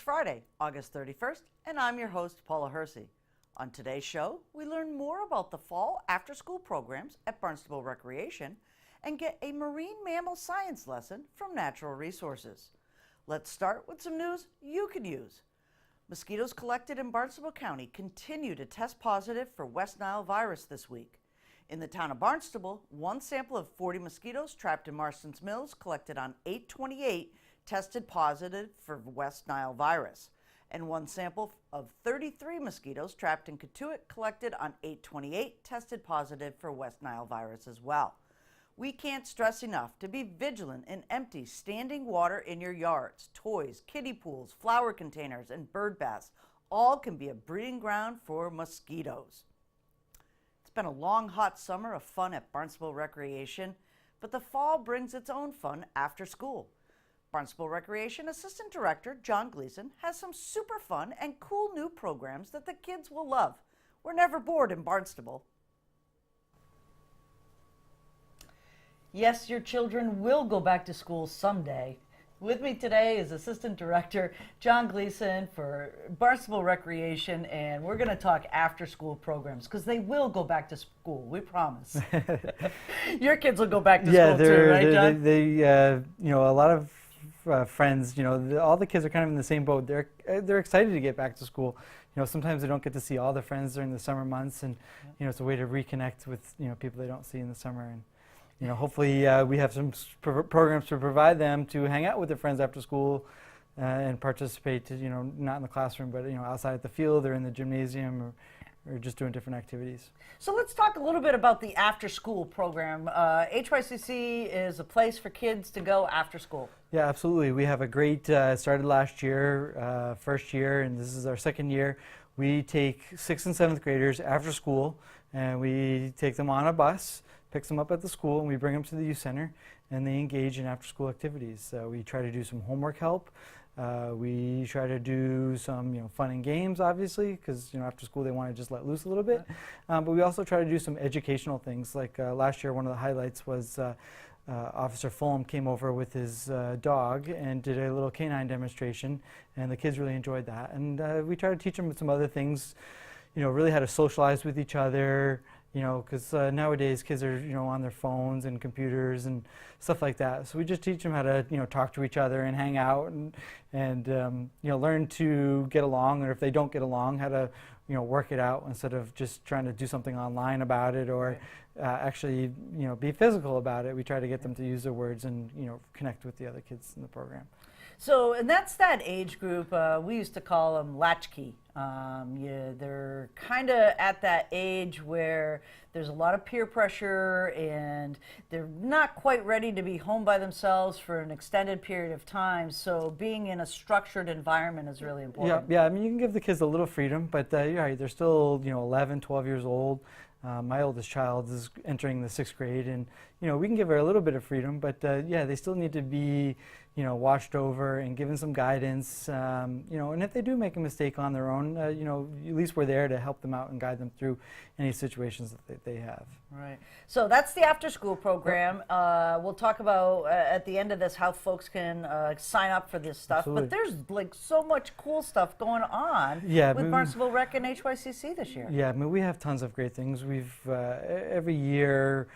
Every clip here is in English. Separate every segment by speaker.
Speaker 1: Friday, August 31st, and I'm your host, Paula Hersey. On today's show, we learn more about the fall after-school programs at Barnstable Recreation and get a marine mammal science lesson from Natural Resources. Let's start with some news you could use. Mosquitoes collected in Barnstable County continue to test positive for West Nile virus this week. In the town of Barnstable, one sample of 40 mosquitoes trapped in Marston's Mills collected on 8/28 tested positive for West Nile virus, and one sample of 33 mosquitoes trapped in Katuitt collected on 8/28 tested positive for West Nile virus as well. We can't stress enough to be vigilant and empty standing water in your yards. Toys, kiddie pools, flower containers, and bird baths all can be a breeding ground for mosquitoes. It's been a long, hot summer of fun at Barnstable Recreation, but the fall brings its own fun after school. Barnstable Recreation Assistant Director John Gleason has some super fun and cool new programs that the kids will love. We're never bored in Barnstable. Yes, your children will go back to school someday. With me today is Assistant Director John Gleason for Barnstable Recreation, and we're going to talk after-school programs because they will go back to school, we promise. Your kids will go back to school too, right, John?
Speaker 2: A lot of friends, all the kids are kind of in the same boat. They're excited to get back to school. Sometimes they don't get to see all their friends during the summer months, and it's a way to reconnect with people they don't see in the summer. And hopefully we have some programs to provide them to hang out with their friends after school and participate. Not in the classroom, but outside at the field or in the gymnasium or just doing different activities.
Speaker 1: So let's talk a little bit about the after-school program. HYCC is a place for kids to go after school.
Speaker 2: Yeah, absolutely. We have a great, started last year, first year, and this is our second year. We take 6th and 7th graders after school, and we take them on a bus, picks them up at the school, and we bring them to the youth center, and they engage in after-school activities. We try to do some homework help. We try to do some fun and games, obviously, because after school they want to just let loose a little bit. But we also try to do some educational things. Like last year, one of the highlights was Officer Fulham came over with his dog and did a little canine demonstration, and the kids really enjoyed that. And we try to teach them some other things, really how to socialize with each other. Because nowadays kids are, on their phones and computers and stuff like that. So we just teach them how to, talk to each other and hang out and learn to get along, or if they don't get along, how to, work it out instead of just trying to do something online about it or actually, be physical about it. We try to get them to use their words and, connect with the other kids in the program.
Speaker 1: So, and that's that age group, we used to call them latchkey. They're kind of at that age where there's a lot of peer pressure and they're not quite ready to be home by themselves for an extended period of time. So being in a structured environment is really important.
Speaker 2: Yeah. I mean, you can give the kids a little freedom, but you're right, they're still 11, 12 years old. My oldest child is entering the 6th grade, and we can give her a little bit of freedom, but they still need to be watched over and given some guidance. And if they do make a mistake on their own, at least we're there to help them out and guide them through any situations that they have.
Speaker 1: Right. So that's the after-school program. We'll talk about at the end of this how folks can sign up for this stuff.
Speaker 2: Absolutely.
Speaker 1: But there's like so much cool stuff going on with Barnstable Rec and HYCC this year.
Speaker 2: Yeah, I mean, we have tons of great things. We've every year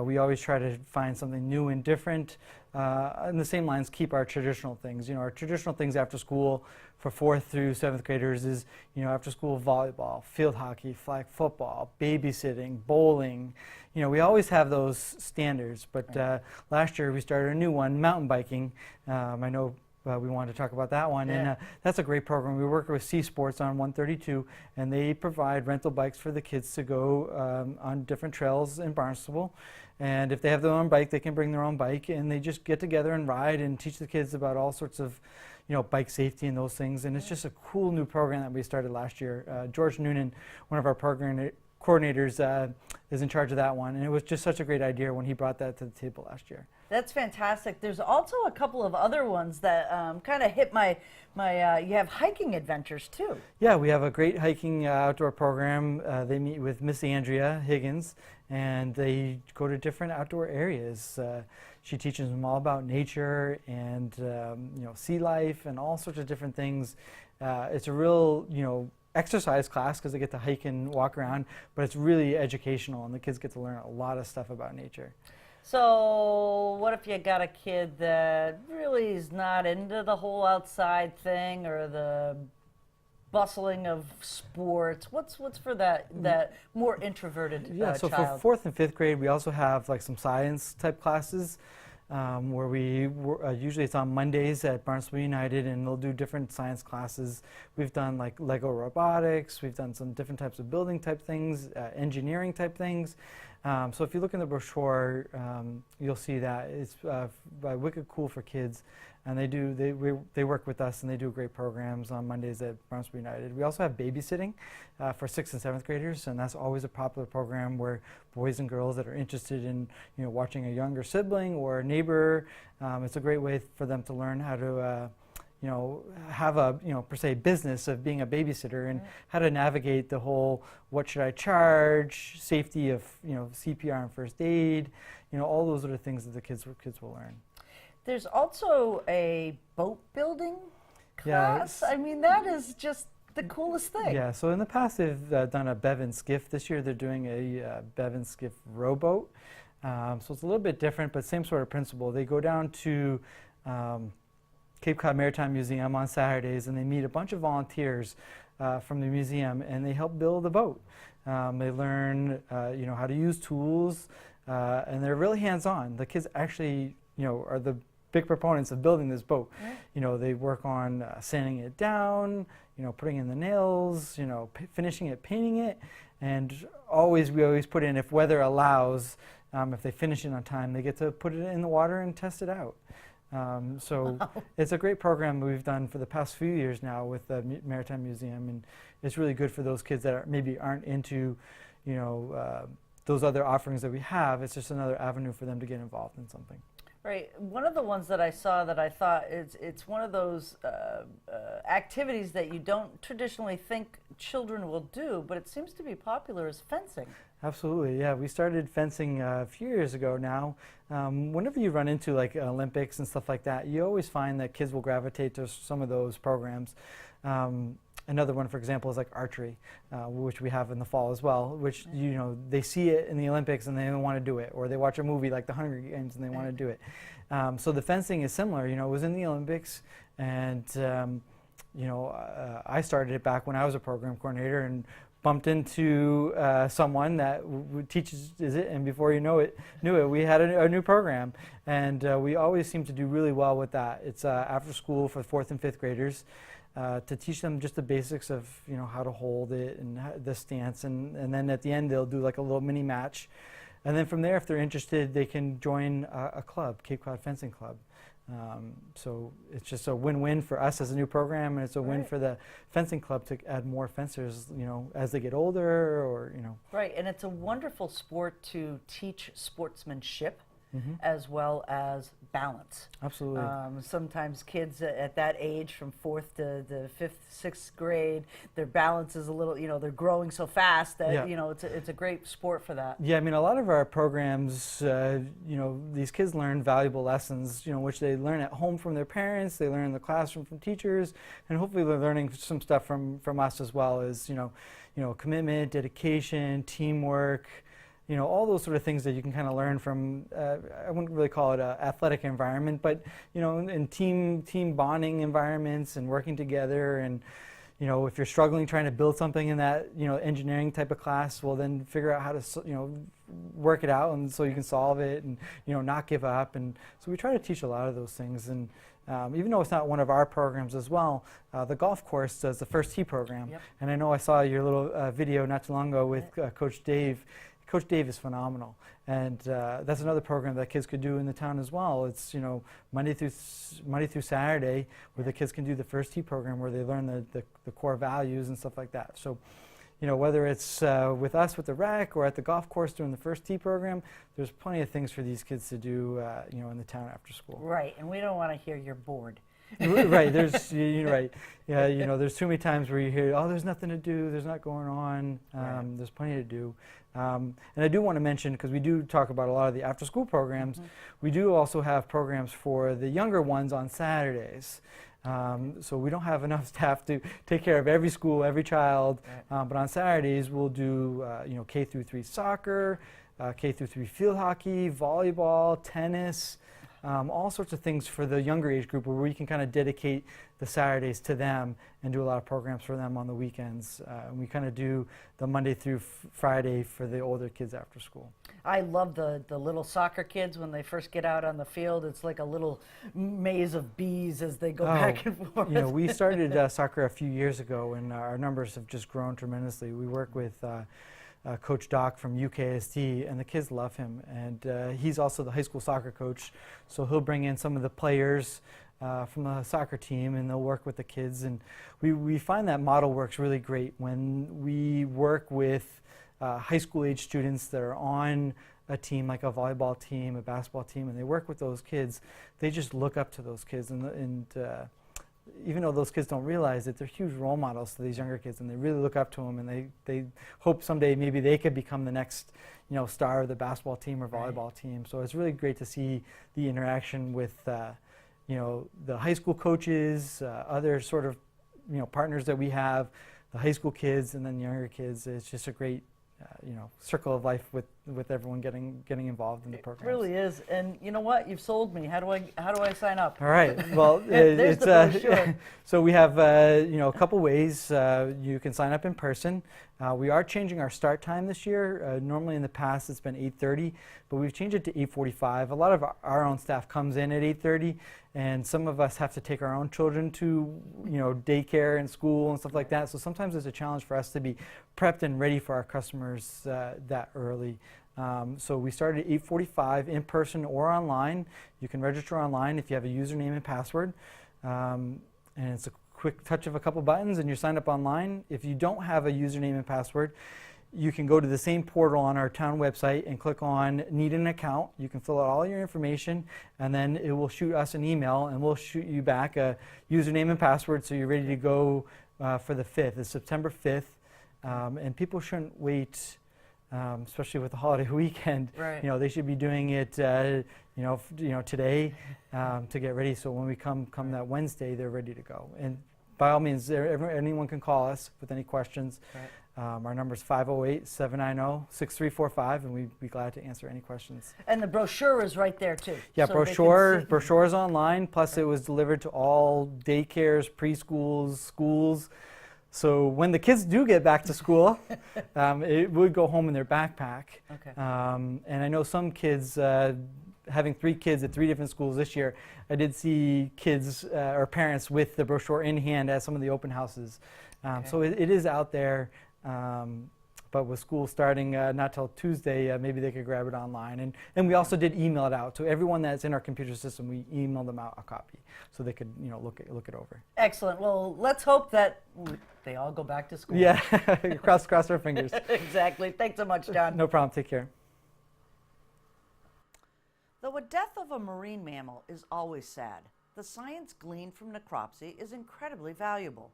Speaker 2: we always try to find something new and different. In the same lines, keep our traditional things. Our traditional things after school for 4th through 7th graders is, after school volleyball, field hockey, flag football, babysitting, bowling. We always have those standards, but last year we started a new one, mountain biking. I know we wanted to talk about that one, and that's a great program. We work with Sea Sports on 132, and they provide rental bikes for the kids to go on different trails in Barnstable. And if they have their own bike, they can bring their own bike, and they just get together and ride and teach the kids about all sorts of, bike safety and those things. And it's just a cool new program that we started last year. George Noonan, one of our program coordinators, is in charge of that one, and it was just such a great idea when he brought that to the table last year.
Speaker 1: That's fantastic. There's also a couple of other ones that kind of hit my you have hiking adventures too.
Speaker 2: Yeah, we have a great hiking outdoor program. They meet with Miss Andrea Higgins, and they go to different outdoor areas. She teaches them all about nature and sea life and all sorts of different things. It's a real exercise class because they get to hike and walk around, but it's really educational, and the kids get to learn a lot of stuff about nature.
Speaker 1: So what if you got a kid that really is not into the whole outside thing or the bustling of sports? What's for that more introverted
Speaker 2: So
Speaker 1: child?
Speaker 2: for 4th and 5th grade, we also have like some science type classes where usually it's on Mondays at Barnstable United, and they'll do different science classes. We've done like Lego robotics, we've done some different types of building type things, engineering type things. So if you look in the brochure, you'll see that it's wicked cool for kids, and they work with us, and they do great programs on Mondays at Barnstable United. We also have babysitting for 6th and 7th graders, and that's always a popular program where boys and girls that are interested in watching a younger sibling or a neighbor, it's a great way for them to learn how to have a, per se, business of being a babysitter, and how to navigate the whole, what should I charge, safety of, CPR and first aid, all those are the things that the kids will learn.
Speaker 1: There's also a boat building class.
Speaker 2: Yeah,
Speaker 1: I mean, that is just the coolest thing.
Speaker 2: Yeah, so in the past they've done a Bevan skiff. This year they're doing a Bevan skiff rowboat. So it's a little bit different, but same sort of principle. They go down to Cape Cod Maritime Museum on Saturdays, and they meet a bunch of volunteers from the museum, and they help build a boat. They learn, how to use tools, and they're really hands-on. The kids actually, are the big proponents of building this boat.
Speaker 1: Right.
Speaker 2: They work on sanding it down, putting in the nails, finishing it, painting it, and we always put in, if weather allows, if they finish it on time, they get to put it in the water and test it out. So it's a great program we've done for the past few years now with the Maritime Museum, and it's really good for those kids that maybe aren't into, those other offerings that we have. It's just another avenue for them to get involved in something.
Speaker 1: Right. One of the ones that I saw that I thought it's one of those activities that you don't traditionally think children will do, but it seems to be popular, is fencing.
Speaker 2: Absolutely, yeah. We started fencing a few years ago now. Whenever you run into like Olympics and stuff like that, you always find that kids will gravitate to some of those programs. Another one, for example, is like archery, which we have in the fall as well, which, they see it in the Olympics and they want to do it, or they watch a movie like The Hunger Games and they want to do it. So the fencing is similar, it was in the Olympics, and, I started it back when I was a program coordinator, and bumped into someone that teaches it, and before knew it, we had a new program, and we always seem to do really well with that. It's after school for 4th and 5th graders to teach them just the basics of how to hold it and the stance, and then at the end they'll do like a little mini match, and then from there, if they're interested, they can join a club, Cape Cod Fencing Club. So it's just a win-win for us as a new program, and it's a win for the fencing club to add more fencers, as they get older, or.
Speaker 1: Right, and it's a wonderful sport to teach sportsmanship as well as balance.
Speaker 2: Absolutely.
Speaker 1: Sometimes kids at that age, from 4th to the 5th, 6th grade, their balance is a little, they're growing so fast that, it's a great sport for that.
Speaker 2: Yeah, I mean, a lot of our programs, these kids learn valuable lessons, which they learn at home from their parents, they learn in the classroom from teachers, and hopefully they're learning some stuff from us as well, as, commitment, dedication, teamwork, all those sort of things that you can kind of learn from, I wouldn't really call it an athletic environment, but, in team bonding environments and working together. And, if you're struggling trying to build something in that, engineering type of class, well, then figure out how to, work it out, and so you can solve it, and, not give up. And so we try to teach a lot of those things. And even though it's not one of our programs as well, the golf course does the First Tee program.
Speaker 1: Yep.
Speaker 2: And I know I saw your little video not too long ago with Coach Dave. Coach Dave is phenomenal, and that's another program that kids could do in the town as well. It's Monday through Saturday, where the kids can do the First Tee program, where they learn the core values and stuff like that. So, whether it's with us with the rec or at the golf course doing the First Tee program, there's plenty of things for these kids to do, in the town after school.
Speaker 1: Right, and we don't want to hear you're bored.
Speaker 2: Right, you're right. Yeah, there's too many times where you hear, oh, there's nothing to do, there's not going on,
Speaker 1: Right.
Speaker 2: there's plenty to do. And I do want to mention, because we do talk about a lot of the after-school programs, we do also have programs for the younger ones on Saturdays. So we don't have enough staff to take care of every school, every child,
Speaker 1: Right.
Speaker 2: but on Saturdays we'll do K through 3 soccer, K through 3 field hockey, volleyball, tennis, all sorts of things for the younger age group where we can kind of dedicate the Saturdays to them and do a lot of programs for them on the weekends. And we kind of do the Monday through Friday for the older kids after school.
Speaker 1: I love the little soccer kids when they first get out on the field. It's like a little maze of bees as they go back and forth.
Speaker 2: We started soccer a few years ago, and our numbers have just grown tremendously. We work with Coach Doc from UKSD, and the kids love him. And he's also the high school soccer coach, so he'll bring in some of the players from the soccer team, and they'll work with the kids. And we find that model works really great when we work with high school age students that are on a team, like a volleyball team, a basketball team, and they work with those kids. They just look up to those kids, and even though those kids don't realize it, they're huge role models to these younger kids, and they really look up to them, and they hope someday maybe they could become the next star of the basketball team or volleyball team. So it's really great to see the interaction with the high school coaches, other sort of partners that we have, the high school kids, and then the younger kids. It's just a great circle of life with everyone getting involved in the program.
Speaker 1: It really is. And you know what? You've sold me. How do I sign up?
Speaker 2: All right. Well,
Speaker 1: There's the brochure.
Speaker 2: So we have a couple ways. You can sign up in person. We are changing our start time this year. Normally in the past it's been 8:30, but we've changed it to 8:45. A lot of our own staff comes in at 8:30, and some of us have to take our own children to daycare and school and stuff like that. So sometimes it's a challenge for us to be prepped and ready for our customers that early. So we started at 8:45 in person or online. You can register online if you have a username and password, and it's a quick touch of a couple buttons and you're signed up online. If you don't have a username and password, you can go to the same portal on our town website and click on Need an Account. You can fill out all your information, and then it will shoot us an email, and we'll shoot you back a username and password so you're ready to go for the 5th. It's September 5th, and people shouldn't wait, especially with the holiday weekend.
Speaker 1: Right.
Speaker 2: They should be doing it today to get ready, so when we come that Wednesday, they're ready to go. And by all means, anyone can call us with any questions.
Speaker 1: Right.
Speaker 2: Our number is 508-790-6345, and we'd be glad to answer any questions.
Speaker 1: And the brochure is right there too.
Speaker 2: Yeah,
Speaker 1: so they can
Speaker 2: brochure is online, plus it was delivered to all daycares, preschools, schools. So when the kids do get back to school, it would go home in their backpack.
Speaker 1: Okay.
Speaker 2: And I know some kids, having 3 kids at 3 different schools this year, I did see kids or parents with the brochure in hand at some of the open houses. So it is out there, but with school starting not till Tuesday, maybe they could grab it online. And we also did email it out to everyone that's in our computer system. We emailed them out a copy so they could look it over.
Speaker 1: Excellent. Well, let's hope that they all go back to school.
Speaker 2: Yeah, cross our fingers.
Speaker 1: Exactly. Thanks so much, John.
Speaker 2: No problem. Take care.
Speaker 1: Though a death of a marine mammal is always sad, the science gleaned from necropsy is incredibly valuable.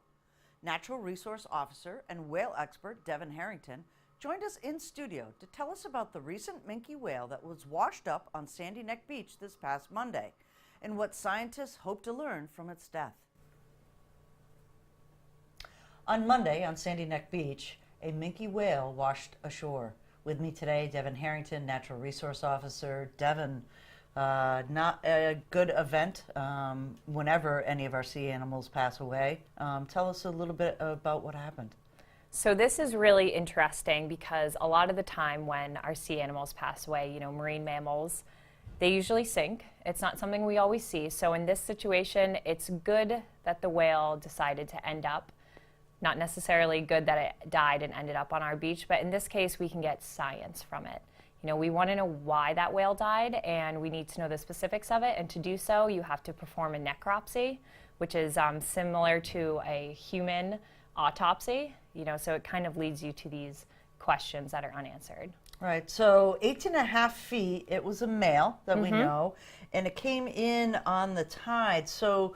Speaker 1: Natural Resource Officer and whale expert Devin Harrington joined us in studio to tell us about the recent minke whale that was washed up on Sandy Neck Beach this past Monday and what scientists hope to learn from its death. On Monday on Sandy Neck Beach, a minke whale washed ashore. With me today, Devin Harrington, Natural Resource Officer. Devin, not a good event whenever any of our sea animals pass away. Tell us a little bit about what happened.
Speaker 3: So this is really interesting because a lot of the time when our sea animals pass away, marine mammals, they usually sink. It's not something we always see. So in this situation, it's good that the whale decided to end up. Not necessarily good that it died and ended up on our beach, but in this case, we can get science from it. We want to know why that whale died, and we need to know the specifics of it. And to do so, you have to perform a necropsy, which is similar to a human autopsy. So it kind of leads you to these questions that are unanswered.
Speaker 1: Right. So 8.5 feet. It was a male that we know, and it came in on the tide. So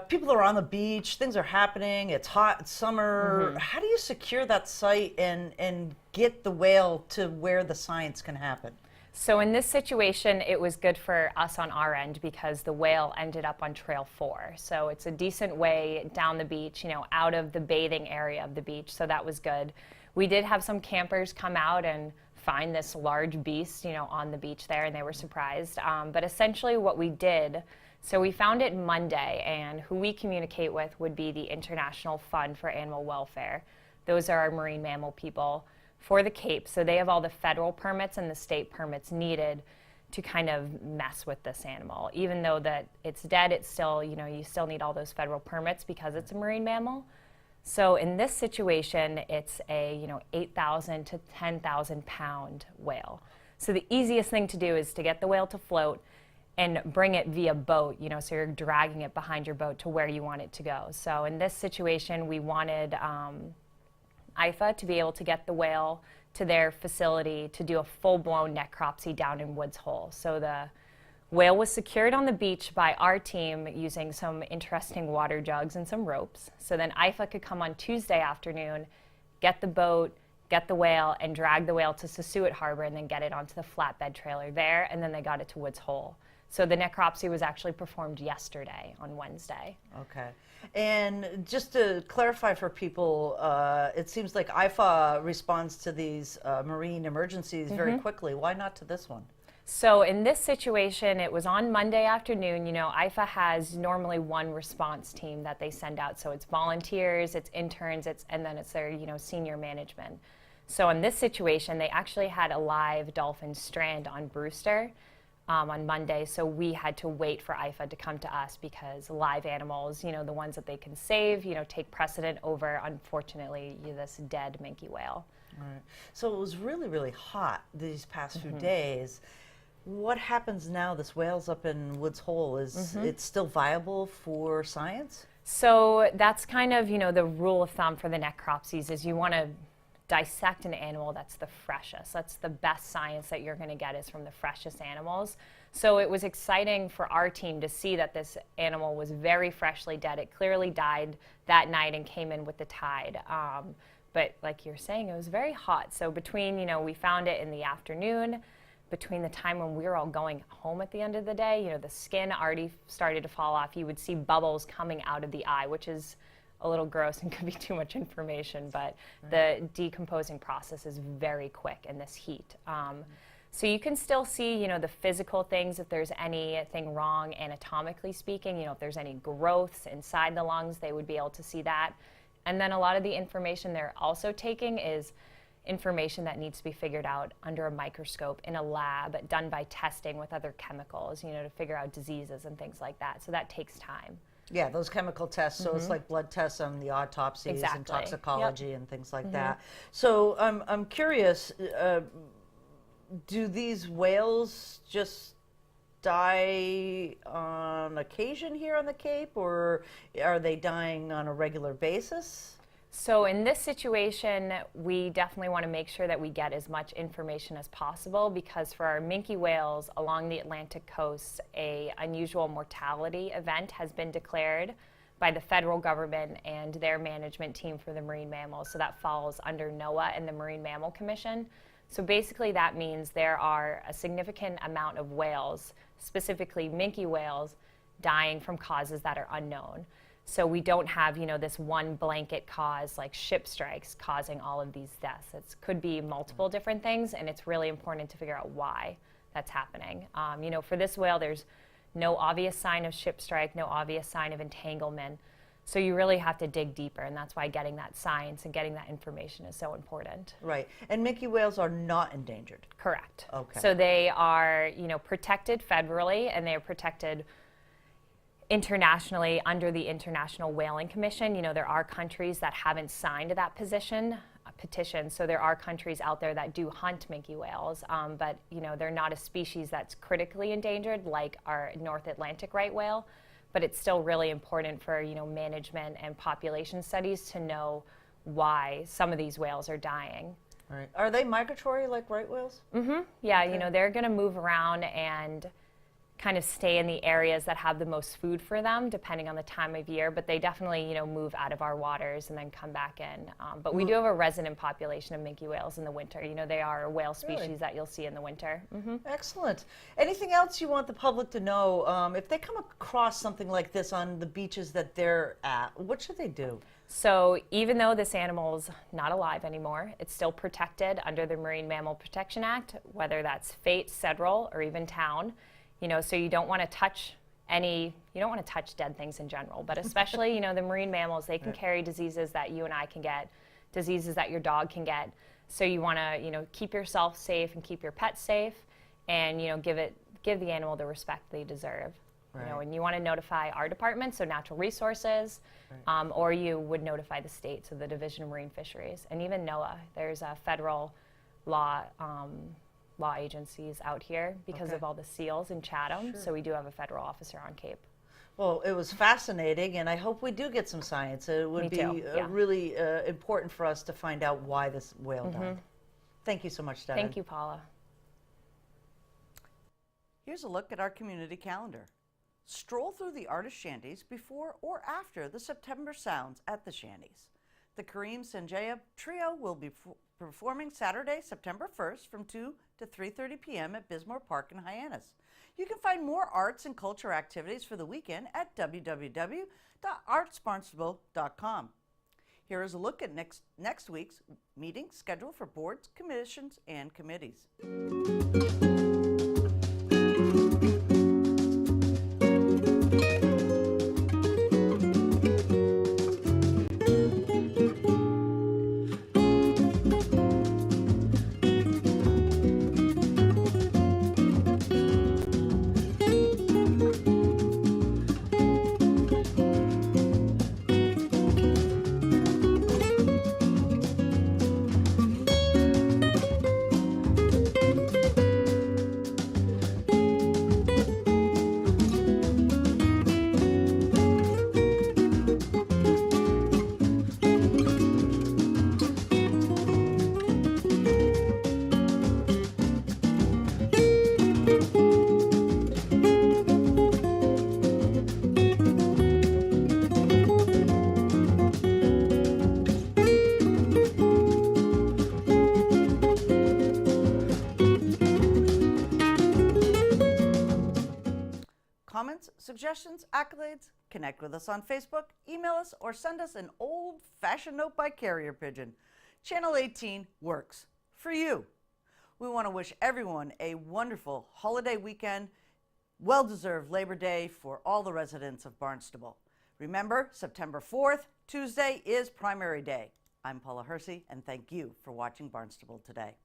Speaker 1: people are on the beach, things are happening, it's hot, it's summer. How do you secure that site and get the whale to where the science can happen?
Speaker 3: So in this situation, it was good for us on our end because the whale ended up on Trail 4. So it's a decent way down the beach, out of the bathing area of the beach. So that was good. We did have some campers come out and find this large beast, on the beach there, and they were surprised. But essentially what we did, so we found it Monday, and who we communicate with would be the International Fund for Animal Welfare. Those are our marine mammal people for the Cape. So they have all the federal permits and the state permits needed to kind of mess with this animal. Even though that it's dead, it's still, you still need all those federal permits because it's a marine mammal. So in this situation, it's a 8,000 to 10,000 pound whale. So the easiest thing to do is to get the whale to float and bring it via boat, so you're dragging it behind your boat to where you want it to go. So in this situation, we wanted IFA to be able to get the whale to their facility to do a full-blown necropsy down in Woods Hole. So the whale was secured on the beach by our team using some interesting water jugs and some ropes. So then IFA could come on Tuesday afternoon, get the boat, get the whale, and drag the whale to Sassuat Harbor and then get it onto the flatbed trailer there, and then they got it to Woods Hole. So the necropsy was actually performed yesterday on Wednesday.
Speaker 1: Okay. And just to clarify for people, it seems like IFA responds to these marine emergencies very quickly. Why not to this one?
Speaker 3: So in this situation, it was on Monday afternoon. IFA has normally one response team that they send out. So it's volunteers, it's interns, and then it's their senior management. So in this situation, they actually had a live dolphin strand on Brewster on Monday, so we had to wait for IFA to come to us because live animals, the ones that they can save, take precedent over, unfortunately, this dead minke whale.
Speaker 1: All right. So it was really, really hot these past few days. What happens now? This whale's up in Woods Hole. Is it still viable for science?
Speaker 3: So that's kind of, the rule of thumb for the necropsies is you want to dissect an animal that's the freshest. That's the best science that you're going to get is from the freshest animals. So it was exciting for our team to see that this animal was very freshly dead. It clearly died that night and came in with the tide. But like you're saying, it was very hot. So between, we found it in the afternoon, between the time when we were all going home at the end of the day, the skin already started to fall off. You would see bubbles coming out of the eye, which is a little gross and could be too much information, but the decomposing process is very quick in this heat. So you can still see, the physical things, if there's anything wrong anatomically speaking, if there's any growths inside the lungs, they would be able to see that. And then a lot of the information they're also taking is information that needs to be figured out under a microscope in a lab done by testing with other chemicals, to figure out diseases and things like that. So that takes time.
Speaker 1: Yeah, those chemical tests. So it's like blood tests on the autopsies and toxicology and things like that. So I'm curious, do these whales just die on occasion here on the Cape, or are they dying on a regular basis?
Speaker 3: So in this situation, we definitely want to make sure that we get as much information as possible because for our minke whales along the Atlantic coast, an unusual mortality event has been declared by the federal government and their management team for the marine mammals. So that falls under NOAA and the Marine Mammal Commission. So basically that means there are a significant amount of whales, specifically minke whales, dying from causes that are unknown. So we don't have, this one blanket cause like ship strikes causing all of these deaths. It could be multiple different things, and it's really important to figure out why that's happening. For this whale, there's no obvious sign of ship strike, no obvious sign of entanglement. So you really have to dig deeper, and that's why getting that science and getting that information is so important.
Speaker 1: Right. And minke whales are not endangered?
Speaker 3: Correct.
Speaker 1: Okay.
Speaker 3: So they are, protected federally, and they are protected internationally under the International Whaling Commission. There are countries that haven't signed that petition, so there are countries out there that do hunt minke whales, but they're not a species that's critically endangered like our North Atlantic right whale, but it's still really important for management and population studies to know why some of these whales are dying.
Speaker 1: Right. Are they migratory like right whales?
Speaker 3: Yeah, they're going to move around and kind of stay in the areas that have the most food for them, depending on the time of year. But they definitely, move out of our waters and then come back in. But we do have a resident population of minke whales in the winter. They are a whale species that you'll see in the winter.
Speaker 1: Excellent. Anything else you want the public to know? If they come across something like this on the beaches that they're at, what should they do?
Speaker 3: So even though this animal's not alive anymore, it's still protected under the Marine Mammal Protection Act, whether that's state, federal, or even town. So you don't want to touch you don't want to touch dead things in general, but especially, the marine mammals, they can carry diseases that you and I can get, diseases that your dog can get. So you want to, keep yourself safe and keep your pets safe, and, give the animal the respect they deserve.
Speaker 1: Right.
Speaker 3: And you want to notify our department, so Natural Resources, or you would notify the state, so the Division of Marine Fisheries, and even NOAA. There's a federal law agencies out here because of all the seals in Chatham, so we do have a federal officer on Cape.
Speaker 1: Well, it was fascinating, and I hope we do get some science. It would be really important for us to find out why this whale died. Thank you so much, Devin.
Speaker 3: Thank you, Paula.
Speaker 1: Here's a look at our community calendar. Stroll through the artist shanties before or after the September Sounds at the shanties. The Kareem Sanjaya Trio will be performing Saturday, September 1st from 2 to 3:30 p.m. at Bismore Park in Hyannis. You can find more arts and culture activities for the weekend at www.artsbarnstable.com. Here is a look at next week's meeting schedule for boards, commissions, and committees. Comments, suggestions, accolades? Connect with us on Facebook, email us, or send us an old-fashioned note by carrier pigeon. Channel 18 works for you. We want to wish everyone a wonderful holiday weekend, well-deserved Labor Day for all the residents of Barnstable. Remember, September 4th, Tuesday, is Primary Day. I'm Paula Hersey, and thank you for watching Barnstable Today.